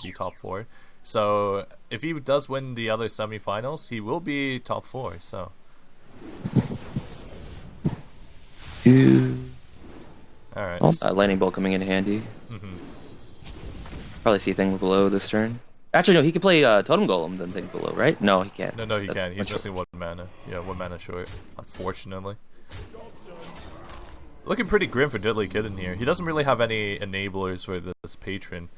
to be top 4. So if he does win the other semifinals, he will be top 4. So. All right. Oh, lightning bolt coming in handy. Probably see things below this turn. Actually, no, he can play totem golem then things below, right? No, he can't. No, he can't. He's missing 1 mana. Yeah, 1 mana short. Unfortunately. Looking pretty grim for DeadlyKitten here. He doesn't really have any enablers for this patron.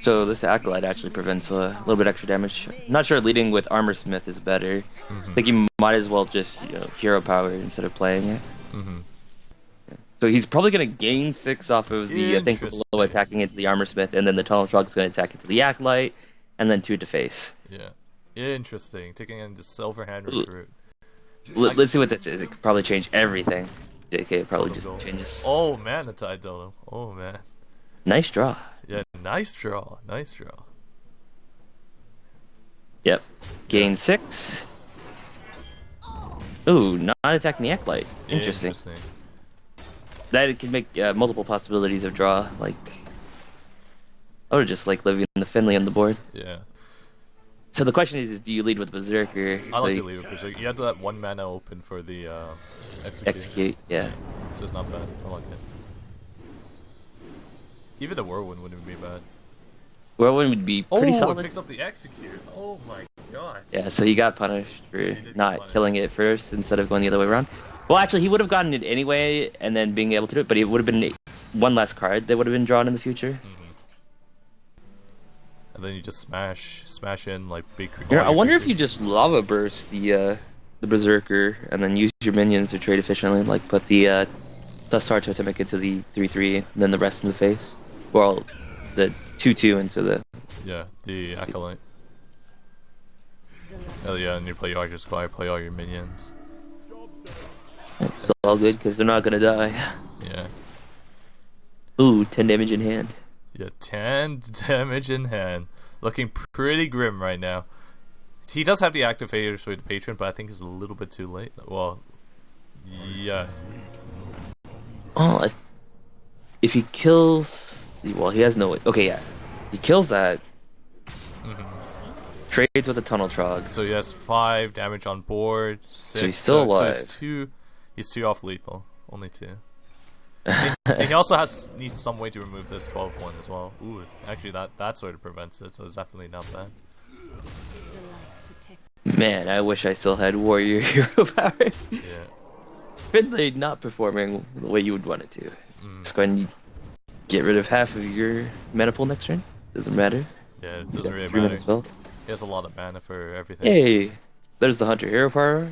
So this acolyte actually prevents a little bit extra damage. I'm not sure leading with armor smith is better. I think you might as well just hero power instead of playing it. So he's probably gonna gain 6 off of the thing below attacking into the armor smith, and then the tunnel trog's gonna attack into the acolyte, and then 2 to face. Yeah, interesting. Taking in the silver hand recruit. Let's see what this is. It could probably change everything. JK probably just changes. Oh man, the tide totem. Oh man. Nice draw. Yeah, nice draw. Nice draw. Yep. Gain 6. Ooh, not attacking the acolyte. Interesting. That it can make multiple possibilities of draw. Like, I would just like living in the Finley on the board. Yeah. So the question is do you lead with Berserker? I like to lead with Berserker. You have that 1 mana open for the Execute, yeah. So it's not bad. I like it. Even the Whirlwind wouldn't be bad. Whirlwind would be pretty solid. Oh, it picks up the Execute. Oh my god. Yeah, so he got punished for not killing it first instead of going the other way around. Well, actually, he would have gotten it anyway and then being able to do it, but it would have been 1 less card that would have been drawn in the future. And then you just smash in like big. I wonder if you just lava burst the Berserker and then use your minions to trade efficiently, like put the Star Totemic into the 3/3 and then the rest in the face. Well, the 2/2 into the... Yeah, the Acolyte. Oh yeah, and you play your Argent Squire, play all your minions. It's all good because they're not gonna die. Yeah. Ooh, 10 damage in hand. Yeah, 10 damage in hand. Looking pretty grim right now. He does have the activators for the patron, but I think it's a little bit too late. Well, yeah. Oh, if he kills... Well, he has no way. Okay, yeah. He kills that. Trades with the tunnel trog. So he has 5 damage on board. 6. So he's still alive. So he's 2 off lethal. Only 2. And he also needs some way to remove this 12-1 as well. Ooh, actually that sort of prevents it, so it's definitely not bad. Man, I wish I still had warrior hero power. Yeah. Finley not performing the way you would want it to. Just go ahead and get rid of half of your mana pool next turn. Doesn't matter. Yeah, it doesn't really 3 matter. Spell. He has a lot of mana for everything. Hey, there's the hunter hero power.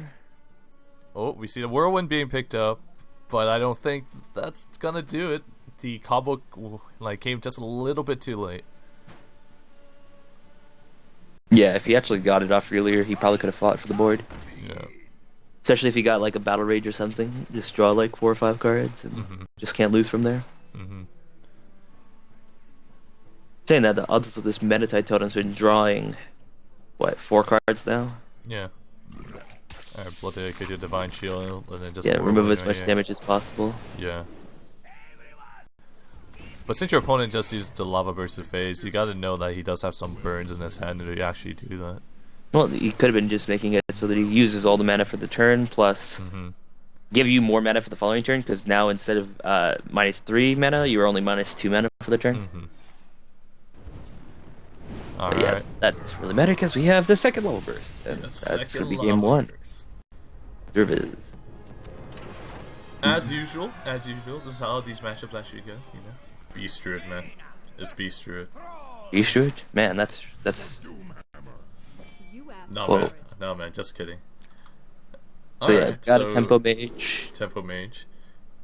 Oh, we see the whirlwind being picked up, but I don't think that's gonna do it. The combo came just a little bit too late. Yeah, if he actually got it off earlier, he probably could have fought for the board. Yeah. Especially if he got like a battle rage or something. Just draw like 4 or 5 cards and just can't lose from there. Saying that, the odds of this Meditite Totem's been drawing, what, 4 cards now? Yeah. Alright, Blood Dedicate your Divine Shield, and then just... Yeah, remove as much damage as possible. Yeah. But since your opponent just used the Lava Burst phase, you gotta know that he does have some burns in his hand to actually do that. Well, he could have been just making it so that he uses all the mana for the turn, plus give you more mana for the following turn, because now instead of -3 mana, you're only -2 mana for the turn. Alright. Yeah, that doesn't really matter because we have the second level burst, and that's going to be game 1. Cervez. As usual, this is how these matchups actually go, you know? Beast Druid, man. It's Beast Druid. Beast Druid? Man, that's... No man, just kidding. So yeah, got a Tempo Mage. Tempo Mage.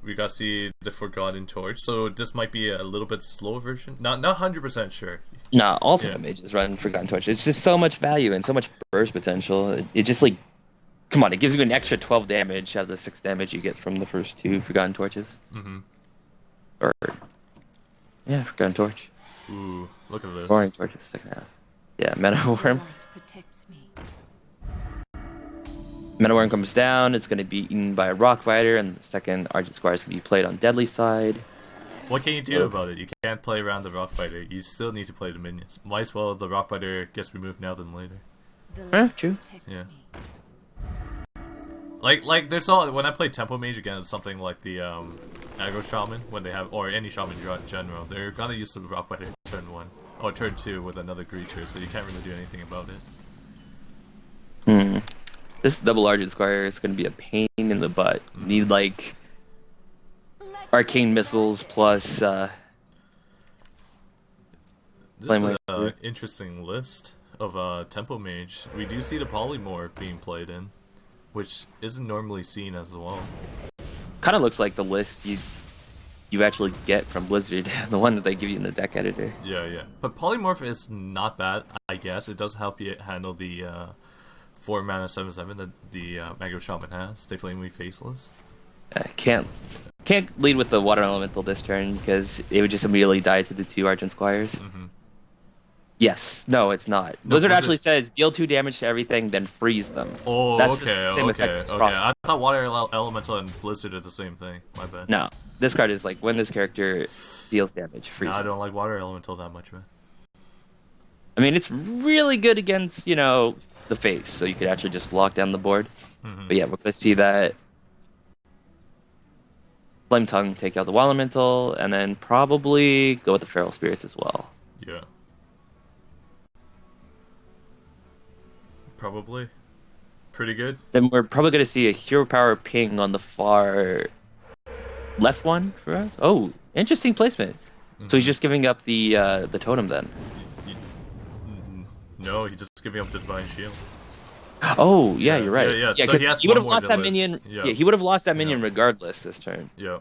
We got to see the Forgotten Torch, so this might be a little bit slow version. Not 100% sure. Nah, all Tempo Mages run Forgotten Torch. It's just so much value and so much burst potential. It just like... Come on, it gives you an extra 12 damage out of the 6 damage you get from the first 2 Forgotten Torches. Or... Yeah, Forgotten Torch. Ooh, look at this. Boring Torch is second half. Yeah, Mana Worm. Mana Worm comes down, it's going to be eaten by a Rock Rider, and the second Argent Squire is going to be played on Deadly side. What can you do about it? You can't play around the rock fighter. You still need to play the minions. Might as well the rock fighter gets removed now than later. True. Yeah. Like there's all when I play Tempo Mage against something like the aggro shaman when they have or any shaman in general, they're gonna use the rock fighter turn 1 or turn 2 with another creature, so you can't really do anything about it. This double Argent Squire is gonna be a pain in the butt. You need like arcane missiles plus This is an interesting list of Tempo Mage. We do see the polymorph being played in, which isn't normally seen as well. kind of looks like the list you actually get from Blizzard, the one that they give you in the deck editor. Yeah. But polymorph is not bad, I guess. It does help you handle the 4 mana 7/7 that the Aggro Shaman has. They Flame Me Faceless. Can't lead with the Water Elemental this turn because it would just immediately die to the 2 Argent Squires. Yes. No, it's not. No, Blizzard actually says deal 2 damage to everything, then freeze them. Oh, That's okay, just the same effect as Frost. I thought Water Elemental and Blizzard are the same thing. My bad. No. This card is like, when this character deals damage, freeze I them. don't like Water Elemental that much, man. I mean, it's really good against, the face, so you could actually just lock down the board. But yeah, we're going to see that Flame Tongue take out the Wild Elemental, and then probably go with the Feral Spirits as well. Yeah. Probably. Pretty good. Then we're probably going to see a Hero Power ping on the far left one for us. Oh, interesting placement. So he's just giving up the totem then. No, he's just giving up the Divine Shield. Oh, yeah, you're right. Yeah. Yeah, So because he would have lost that minion. Yeah. Yeah, he would have lost that minion regardless this turn. Yeah.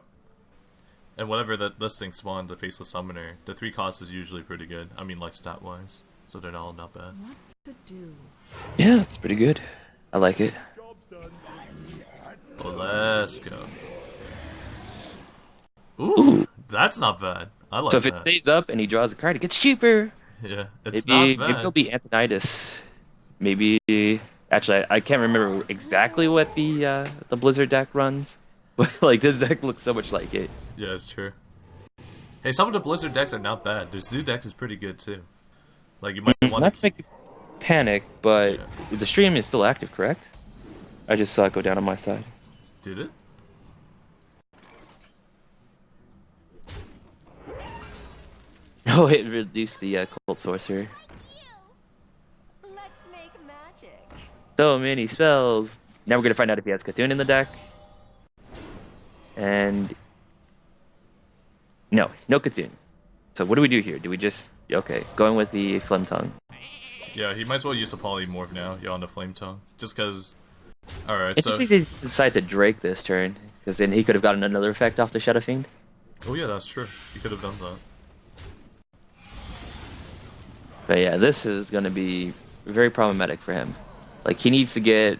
And whatever this thing spawned, the Faceless Summoner, the 3 cost is usually pretty good. I mean, like, stat-wise. So they're all not bad. What to do? Yeah, it's pretty good. I like it. Oh, let's go. Ooh, that's not bad. I like that. So if it stays up and he draws a card, it gets cheaper. Yeah, it's Maybe not bad. it'll be Antonidas. Maybe actually, I can't remember exactly what the Blizzard deck runs, but like this deck looks so much like it. Yeah, it's true. Hey, some of the Blizzard decks are not bad. The Zoo deck is pretty good too. Like you might want Not to to make you panic, but the stream is still active, correct? I just saw it go down on my side. Did it? Oh, it reduced the Cult Sorcerer. Let's make magic. So many spells. Now we're gonna find out if he has Cthulhu in the deck. And no Cthulhu. So what do we do here? Do we just going with the Flame Tongue? Yeah, he might as well use a polymorph now. Yeah, on the Flame Tongue, just because. All right, It's so. just they decide to Drake this turn, because then he could have gotten another effect off the Shadow Fiend. Oh yeah, that's true. He could have done that. But yeah, this is going to be very problematic for him. Like, he needs to get...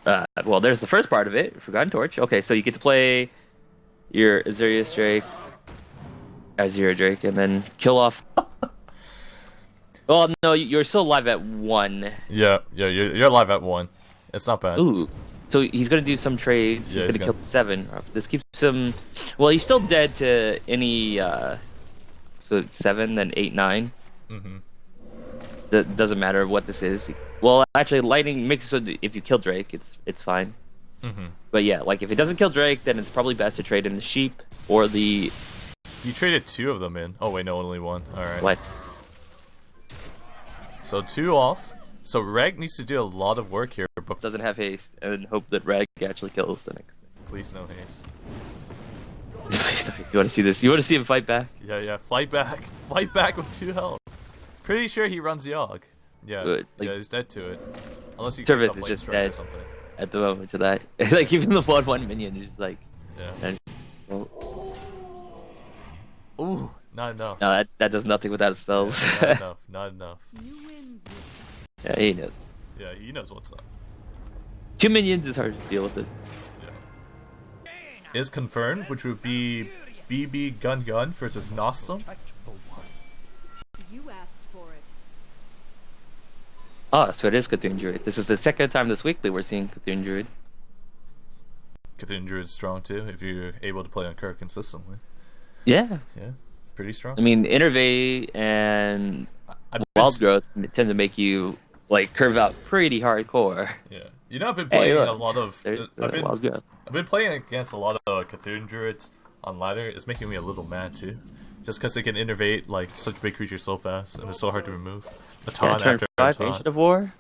well, there's the first part of it, Forgotten Torch. Okay, so you get to play your Azurius Drake, Azure Drake, and then kill off... Well, no, you're still alive at 1. Yeah, you're live at 1. It's not bad. Ooh. So he's going to do some trades. Yeah, he's going to kill 7. This keeps him... Well, he's still dead to any... So 7, then 8, 9. That doesn't matter what this is. Well, actually, lightning makes it so that if you kill Drake, it's fine. But yeah, like if it doesn't kill Drake, then it's probably best to trade in the sheep or the. You traded 2 of them in. Oh wait, no, only 1. All right. What? So 2 off. So Reg needs to do a lot of work here. But Doesn't have haste, and hope that Reg actually kills the next thing. please no haste. Please don't. You want to see this? You want to see him fight back? Yeah. Fight back. Fight back with 2 health. Pretty sure he runs Yogg. Yeah. Good. Like, yeah, he's dead to it. Unless he Service picks up is Flame just Strike or dead. something. At the moment to that, like even the 1/1 minion is just like. Yeah. And, well, Ooh, not enough. no, that does nothing without spells. Yeah, not enough. Not enough. You win. Yeah, he knows. Yeah, he knows what's up. 2 minions is hard to deal with it. Is confirmed, which would be BB Gun versus Nostrum. You asked for it. Ah, so it is Cthulhu Druid. This is the second time this week that we're seeing Cthulhu Druid. Cthulhu Druid's strong too, if you're able to play on Kirk consistently. Yeah. Yeah, pretty strong. I mean, Innervate and I've been Wild Growth tend to make you like curve out pretty hardcore. Yeah, you know, I've been Hey, playing look, a lot of. there's I've been Wild Growth. I've been playing against a lot of Cthulhu druids on ladder. It's making me a little mad too, just because they can innervate like such big creatures so fast, and it's so hard to remove. A Yeah, taunt turn after a 5, taunt. Ancient of War.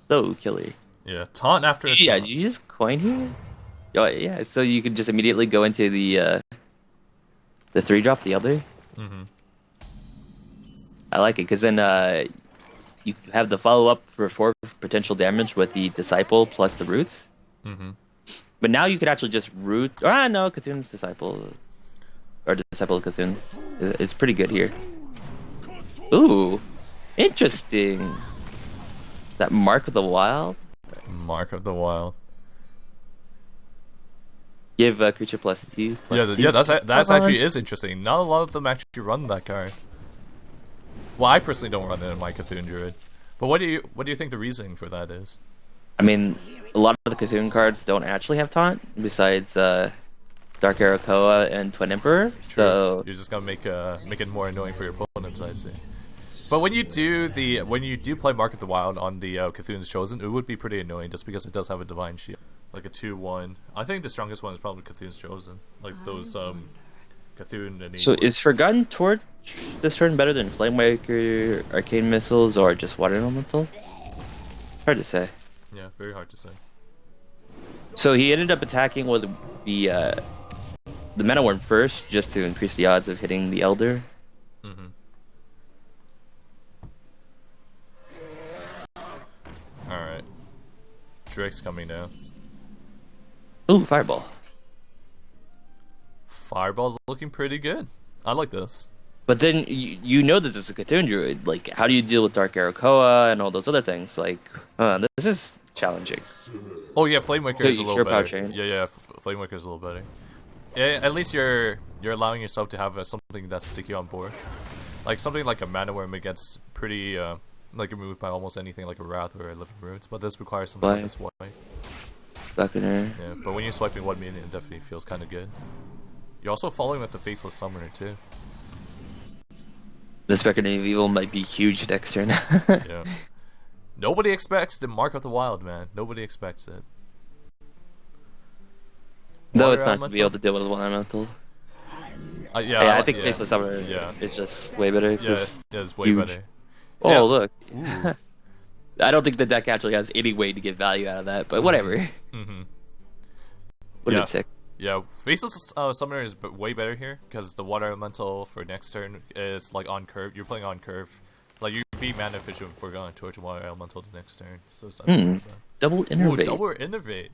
So killer. Yeah, taunt after a Yeah, taunt. did you just coin here? Oh, yeah, so you can just immediately go into the 3-drop, the Elder. Mm-hmm. I like it, because then you have the follow-up for 4 potential damage with the Disciple plus the Roots. Mm-hmm. But now you could actually just root. No, Cthulhu's Disciple. Or Disciple of Cthulhu. It's pretty good here. Ooh, interesting. That Mark of the Wild? Mark of the Wild. Give a creature +2. Yeah, that's actually is interesting. Not a lot of them actually run that card. Well, I personally don't run it in my Cthulhu druid. But what do you think the reasoning for that is? I mean, a lot of the Cthulhu cards don't actually have taunt, besides Dark Arrow Koa and Twin Emperor. True. So You're just gonna make it more annoying for your opponents, I see. But when you do play Mark of the Wild on the Cthulhu's Chosen, it would be pretty annoying just because it does have a Divine Shield, like a 2/1. I think the strongest one is probably Cthulhu's Chosen, like those Cthulhu and. So is Forgotten Torch this turn better than Flamewaker, Arcane Missiles, or just Water Elemental? Hard to say. Yeah, very hard to say. So he ended up attacking with the Mana Worm first, just to increase the odds of hitting the Elder. Mm-hmm. All right, Drake's coming now. Ooh, Fireball. Fireball's looking pretty good. I like this. But then you know that this is a Cthulhu Druid. Like, how do you deal with Dark Arrow Koa and all those other things? Like, this is challenging. Oh yeah, Flamewaker So is a you little sure Power better. Chain? Yeah, Flamewaker is a little better. Yeah, at least you're allowing yourself to have something that's sticky on board. Like something like a Mana Worm, it gets pretty like removed by almost anything like a Wrath or a Living Roots, but this requires something like a swipe. Buccaneer. Yeah, but when you're swiping one minion, it definitely feels kind of good. You're also following with the Faceless Summoner too. This Buccaneer of Evil might be huge next turn. Yeah. Nobody expects the Mark of the Wild, man. Nobody expects it. No, Water it's not to be Elemental? able to deal with Water Elemental. Yeah, I think Faceless Summoner is just way better. It's just it's way huge. better. Oh, Yeah. look. I don't think the deck actually has any way to get value out of that, but whatever. Mm-hmm. Would have Yeah. been sick. Yeah, Faceless Summoner is way better here because the Water Elemental for next turn is like on curve. You're playing on curve. Like you're being mana efficient for going Torch Water Elemental the next turn. So it's Double Ooh, Innervate. double Innervate.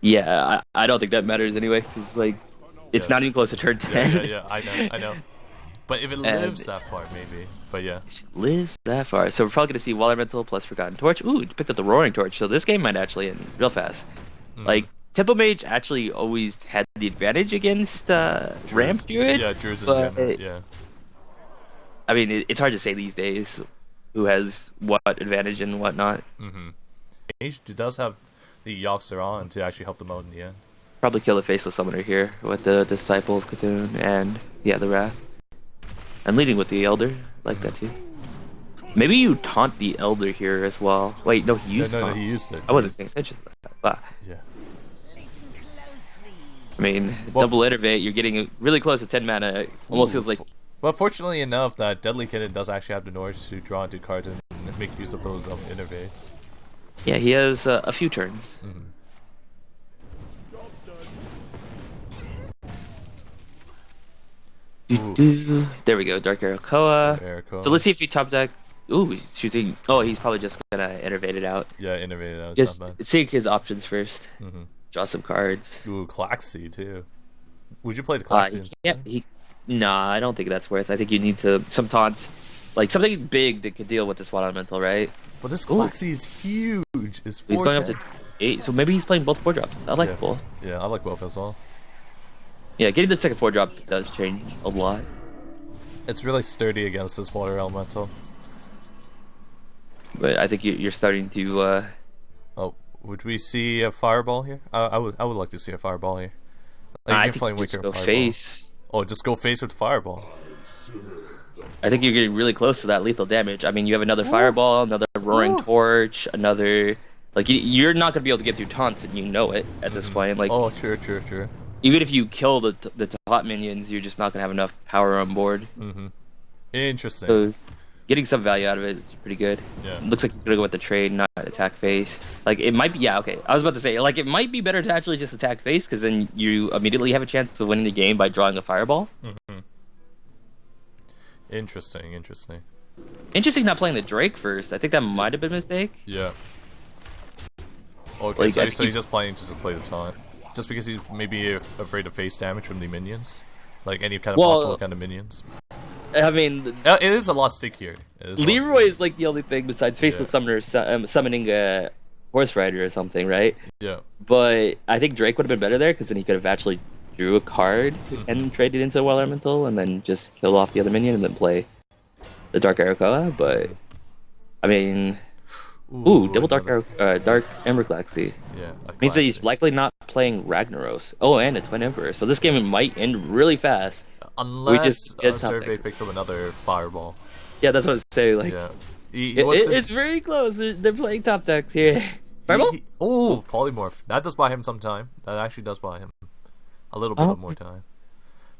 Yeah, I don't think that matters anyway, because like, it's Yeah. not even close to turn 10. Yeah, I know. But if it lives that far, maybe. But yeah. Lives that far. So we're probably going to see Water Elemental plus Forgotten Torch. Ooh, picked up the Roaring Torch, so this game might actually end real fast. Like, Temple Mage actually always had the advantage against Ramp Druid. Yeah, Druids in but general, yeah. I mean, it's hard to say these days who has what advantage and whatnot. Mage does have the Yoxer on to actually help them out in the end. Probably kill the Faceless Summoner here with the Disciples, Cthulhu, and yeah, the Wrath. And leading with the Elder, like that too. Maybe you taunt the Elder here as well. Wait, no, he used No, taunt. he used it. I wasn't paying attention to that. But, Yeah. I mean, Well, double Innervate, you're getting really close to 10 mana. It almost feels like... But fortunately enough, that DeadlyKitten does actually have the knowledge to draw into cards and make use of those innervates. Yeah, he has a few turns. There we go, Dark Arrow Koa. So let's see if he top deck. Ooh, he's choosing. Oh, he's probably just gonna innervate it out. Yeah, innervate it out. Just seeing his options first. Mm-hmm. Draw some cards. Ooh, Claxy too. Would you play the Claxy? Nah, I don't think that's worth. I think you need some taunts, like something big that could deal with this Water Elemental, right? But this Claxy is huge. It's 4 He's going up to 8, so maybe he's playing both 4-drops. I like both. Yeah, I like both as well. Yeah, getting the second 4-drop does change a lot. It's really sturdy against this Water Elemental. But I think you're starting to. Oh, would we see a Fireball here? I would like to see a Fireball here. Like, I you can think play you just Wicker go Fireball. face. Oh, just go face with fireball. I think you're getting really close to that lethal damage. I mean, you have another fireball, another roaring torch, another. Like you're not gonna be able to get through taunts, and you know it at this point. Like, oh, true. Even if you kill the taunt minions, you're just not gonna have enough power on board. Interesting. So, getting some value out of it is pretty good. Yeah. Looks like he's gonna go with the trade, not attack face. Like it might be. Yeah, okay. I was about to say, like it might be better to actually just attack face, because then you immediately have a chance of winning the game by drawing a fireball. Interesting. Interesting not playing the Drake first. I think that might have been a mistake. Yeah. Okay, Like, so he's just playing to play the taunt. Just because he's maybe afraid of face damage from the minions? Like any kind of possible kind of minions? I mean... It is a lot stickier. Leroy is like the only thing besides Faceless Summoner summoning a Horse Rider or something, right? Yeah. But I think Drake would have been better there, because then he could have actually drew a card and traded into a Wild Elemental, and then just kill off the other minion and then play the Dark Arakoa. But, I mean... Ooh, double Dark Ember Galaxy. Yeah. Means that he's likely not playing Ragnaros. Oh, and a Twin Emperor. So this game might end really fast. Unless Survey picks up another fireball. Yeah, that's what I'm saying. Like, yeah. It's very close. They're playing top decks here. Fireball? Oh, Polymorph. That does buy him some time. That actually does buy him a little bit of more time.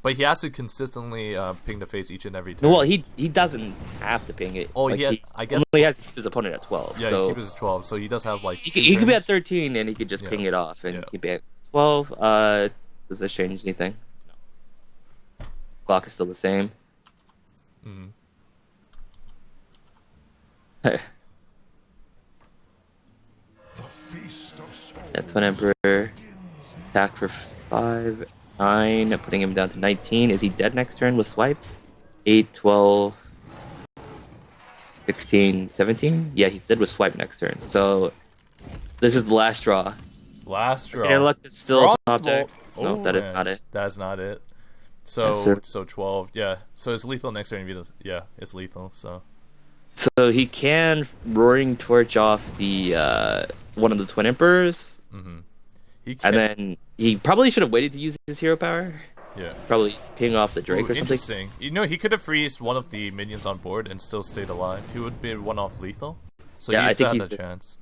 But he has to consistently ping the face each and every time. Well, he doesn't have to ping it. Oh, like, I guess he has to keep his opponent at 12. Yeah, so he keeps his 12, so he does have like. He could be at 13 and he could just ping it off and he'd be at 12. Does this change anything? No. Clock is still the same. Yeah, Twin Emperor. Attack for 5. 9, putting him down to 19. Is he dead next turn with swipe? 8, 12, 16, 17? Yeah, he's dead with swipe next turn. So, this is the last draw. Last draw. Intellect is still top deck. Oh, no, that is not it. That's not it. So, so 12. Yeah. So it's lethal next turn. If he does, yeah, it's lethal. So he can Roaring Torch off the one of the Twin Emperors. And then he probably should have waited to use his hero power. Yeah. Probably ping off the Drake or something. Interesting. You know, he could have freezed one of the minions on board and still stayed alive. He would be one off lethal. So yeah, he still had a chance.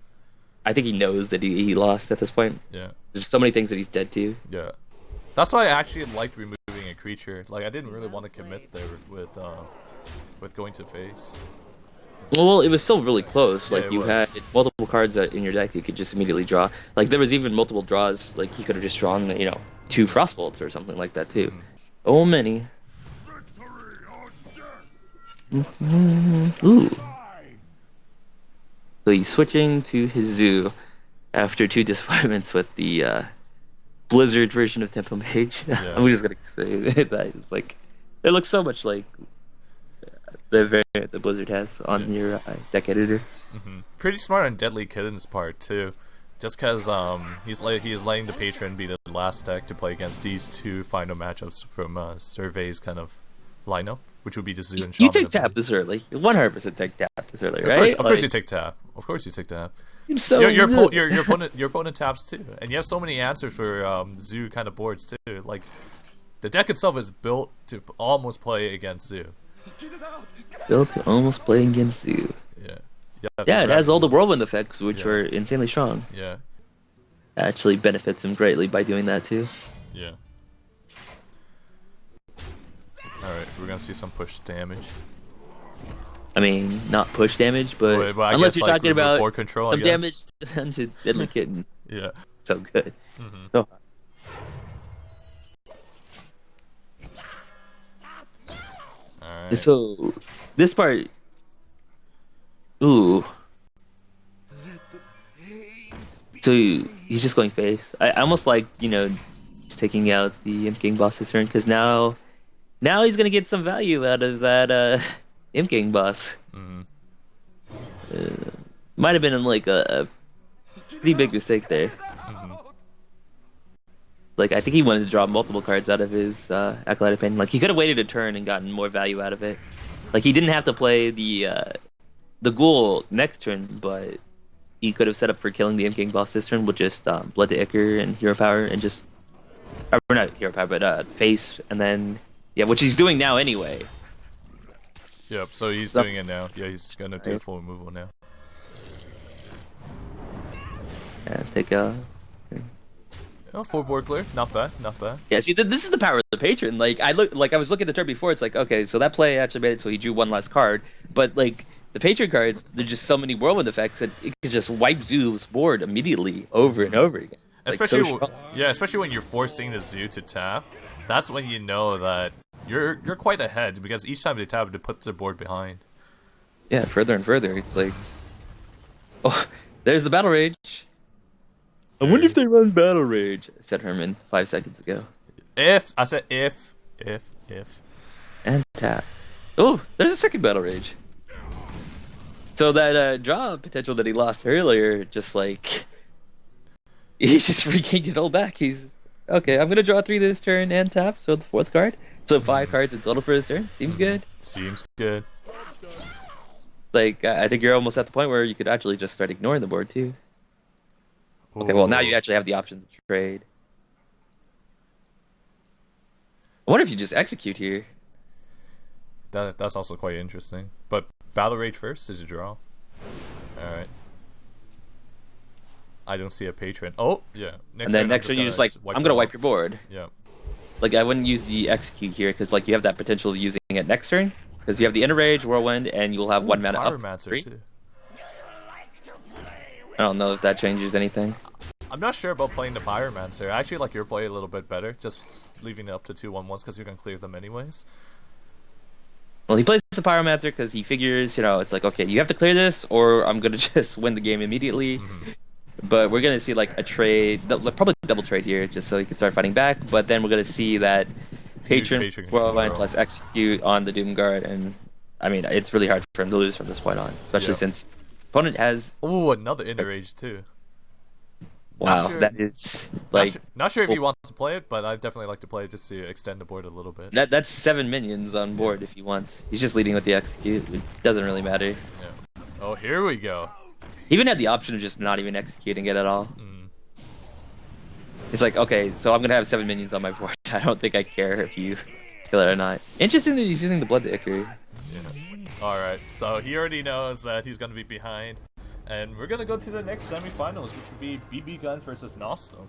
I think he knows that he lost at this point. Yeah. There's so many things that he's dead to. Yeah. That's why I actually liked removing a creature. Like, I didn't really want to commit there with going to face. Well, it was still really close. Yeah, like, you had multiple cards in your deck that you could just immediately draw. Like, there was even multiple draws. Like, he could have just drawn, 2 Frostbolts or something like that, too. Oh, many. Ooh. So he's switching to his Zoo after 2 disappointments with the Blizzard version of Tempo Mage. Yeah. I'm just gonna say that. It's like, it looks so much like the variant that Blizzard has on your deck editor. Pretty smart on DeadlyKitten's part too, just because he's letting the patron be the last deck to play against these 2 final matchups from Survey's kind of lineup, which would be the Zoo and Shaman. You take tap this early. 100% take tap this early, right? Of course you take tap. Of course you take tap. So your opponent taps too, and you have so many answers for Zoo kind of boards too. Like, the deck itself is built to almost play against Zoo. Built to almost play against Zoo. Yeah, it has all the whirlwind effects, which are insanely strong. Yeah. Actually benefits him greatly by doing that too. Yeah. Alright, we're gonna see some push damage. I mean, not push damage, but unless you're talking about board control, some damage done to DeadlyKitten. Yeah. So good. Oh. Alright. So, this part... Ooh. So, he's just going face. I almost like, just taking out the Imp King boss this turn, because now he's going to get some value out of that Imp King boss. Might have been like a pretty big mistake there. Like, I think he wanted to draw multiple cards out of his Acolyte of Pain. Like, he could have waited a turn and gotten more value out of it. Like, he didn't have to play the Ghoul next turn, but he could have set up for killing the Imp King boss this turn with just Blood to Ichor and Hero Power and just... Or not Hero Power, but Face, and then Yeah, which he's doing now anyway. Yep, so he's doing it now. Yeah, he's gonna do full removal now. Yeah, take a... Oh, 4 board clear. Not bad, not bad. Yeah, see, this is the power of the patron. Like, I was looking at the turn before. It's like, okay, so that play actually made it so he drew one last card. But like the patron cards, there's just so many whirlwind effects that it could just wipe Zoo's board immediately over and over again. Especially, like, so yeah, especially when you're forcing the Zoo to tap. That's when you know that you're quite ahead because each time they tap, it puts their board behind. Yeah, further and further. It's like, oh, there's the battle rage. I wonder if they run battle rage, said Herman 5 seconds ago. If I said if. And tap. Oh, there's a second battle rage. So that draw potential that he lost earlier, just like he just regained it all back. He's okay. I'm gonna draw 3 this turn and tap. So the 4th card. So 5 cards in total for this turn. Seems good. Seems good. Like I think you're almost at the point where you could actually just start ignoring the board too. Okay, well now you actually have the option to trade. I wonder if you just execute here. That's also quite interesting. But battle rage first is a draw. Alright. I don't see a patron. Oh, yeah. And then next turn you just like, I'm gonna wipe your board. Yeah. Like I wouldn't use the execute here because like you have that potential of using it next turn. Because you have the Enrage, Whirlwind, and you'll have 1 mana up. Pyromancer too. I don't know if that changes anything. I'm not sure about playing the Pyromancer. I actually like your play a little bit better, just leaving it up to 2/1/1s because you're gonna clear them anyways. Well, he plays the Pyromancer because he figures, you know, it's like, okay, you have to clear this, or I'm gonna just win the game immediately. But we're gonna see like a trade, probably double trade here, just so he can start fighting back. But then we're gonna see that Patron Whirlwind plus Execute on the Doom Guard, and I mean, it's really hard for him to lose from this point on, especially since opponent has. Oh, another Enrage too. Wow, sure. that is like not sure if he wants to play it, but I definitely like to play it just to extend the board a little bit. That's 7 minions on board if he wants. He's just leading with the Execute. It doesn't really matter. Yeah. Oh, here we go. He even had the option of just not even executing it at all. It's like, okay, so I'm gonna have 7 minions on my board. I don't think I care if you kill it or not. Interesting that he's using the Blood Ichor. Yeah. Alright, so he already knows that he's gonna be behind. And we're gonna go to the next semifinals, which would be BB Gun versus Nostum.